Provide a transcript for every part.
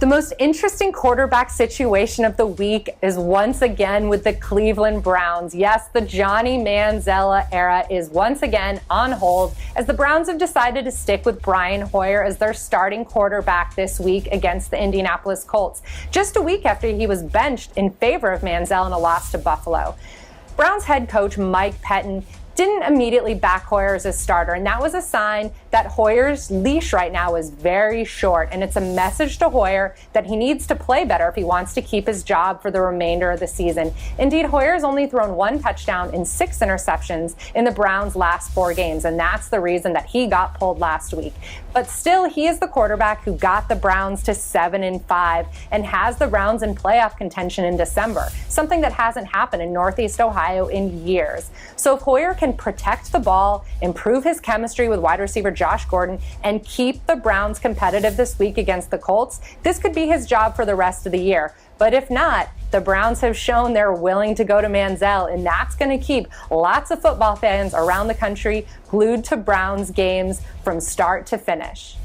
The most interesting quarterback situation of the week is once again with the Cleveland Browns. Yes, the Johnny Manziel era is once again on hold as the Browns have decided to stick with Brian Hoyer as their starting quarterback this week against the Indianapolis Colts, just a week after he was benched in favor of Manziel in a loss to Buffalo. Browns head coach Mike Pettin didn't immediately back Hoyer as a starter, and that was a sign that Hoyer's leash right now is very short, and it's a message to Hoyer that he needs to play better if he wants to keep his job for the remainder of the season. Indeed, Hoyer's only thrown 1 touchdown and 6 interceptions in the Browns' last 4 games, and that's the reason that he got pulled last week. But still, he is the quarterback who got the Browns to 7-5 and has the Browns in playoff contention in December, something that hasn't happened in Northeast Ohio in years. So if Hoyer can protect the ball, improve his chemistry with wide receiver Josh Gordon, and keep the Browns competitive this week against the Colts, this could be his job for the rest of the year. But if not, the Browns have shown they're willing to go to Manziel, and that's going to keep lots of football fans around the country glued to Browns games from start to finish.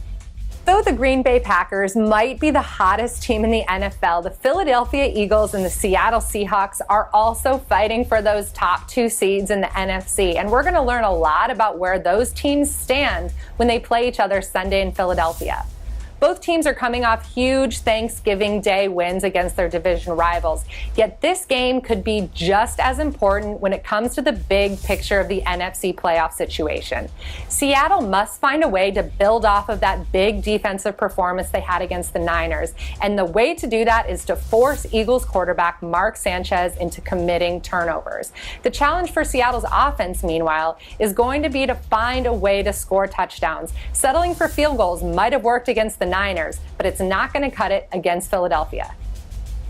Though the Green Bay Packers might be the hottest team in the NFL, the Philadelphia Eagles and the Seattle Seahawks are also fighting for those top 2 seeds in the NFC. And we're going to learn a lot about where those teams stand when they play each other Sunday in Philadelphia. Both teams are coming off huge Thanksgiving Day wins against their division rivals. Yet this game could be just as important when it comes to the big picture of the NFC playoff situation. Seattle must find a way to build off of that big defensive performance they had against the Niners. And the way to do that is to force Eagles quarterback Mark Sanchez into committing turnovers. The challenge for Seattle's offense, meanwhile, is going to be to find a way to score touchdowns. Settling for field goals might have worked against the Niners, but it's not going to cut it against Philadelphia.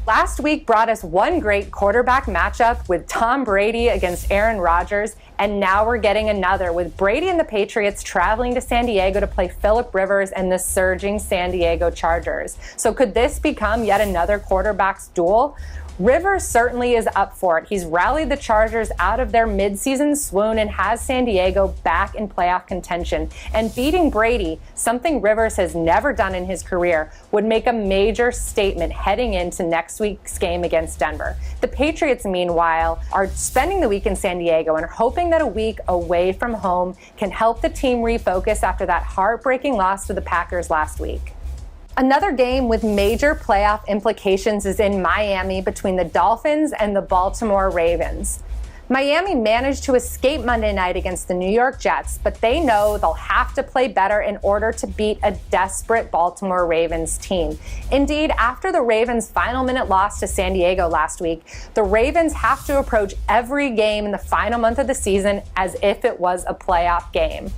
Last week brought us one great quarterback matchup with Tom Brady against Aaron Rodgers, and now we're getting another with Brady and the Patriots traveling to San Diego to play Phillip Rivers and the surging San Diego Chargers. So could this become yet another quarterback's duel? Rivers certainly is up for it. He's rallied the Chargers out of their midseason swoon and has San Diego back in playoff contention. And beating Brady, something Rivers has never done in his career, would make a major statement heading into next week's game against Denver. The Patriots, meanwhile, are spending the week in San Diego and are hoping that a week away from home can help the team refocus after that heartbreaking loss to the Packers last week. Another game with major playoff implications is in Miami between the Dolphins and the Baltimore Ravens. Miami managed to escape Monday night against the New York Jets, but they know they'll have to play better in order to beat a desperate Baltimore Ravens team. Indeed, after the Ravens' final minute loss to San Diego last week, the Ravens have to approach every game in the final month of the season as if it was a playoff game.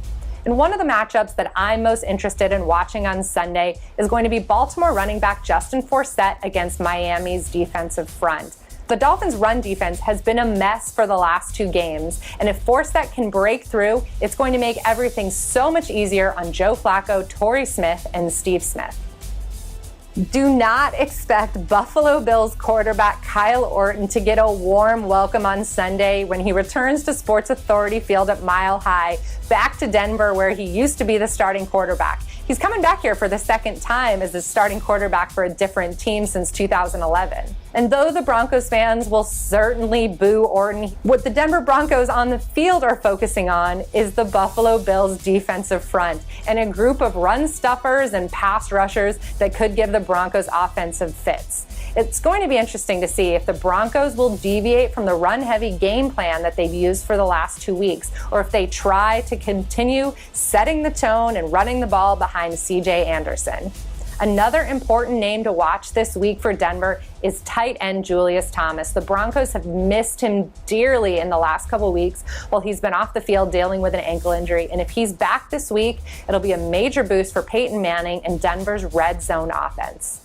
And one of the matchups that I'm most interested in watching on Sunday is going to be Baltimore running back Justin Forsett against Miami's defensive front. The Dolphins' run defense has been a mess for the last 2 games, and if Forsett can break through, it's going to make everything so much easier on Joe Flacco, Torrey Smith, and Steve Smith. Do not expect Buffalo Bills quarterback Kyle Orton to get a warm welcome on Sunday when he returns to Sports Authority Field at Mile High, back to Denver where he used to be the starting quarterback. He's coming back here for the second time as the starting quarterback for a different team since 2011. And though the Broncos fans will certainly boo Orton, what the Denver Broncos on the field are focusing on is the Buffalo Bills defensive front and a group of run stuffers and pass rushers that could give the Broncos offensive fits. It's going to be interesting to see if the Broncos will deviate from the run-heavy game plan that they've used for the last 2 weeks, or if they try to continue setting the tone and running the ball behind C.J. Anderson. Another important name to watch this week for Denver is tight end Julius Thomas. The Broncos have missed him dearly in the last couple weeks while he's been off the field dealing with an ankle injury. And if he's back this week, it'll be a major boost for Peyton Manning and Denver's red zone offense.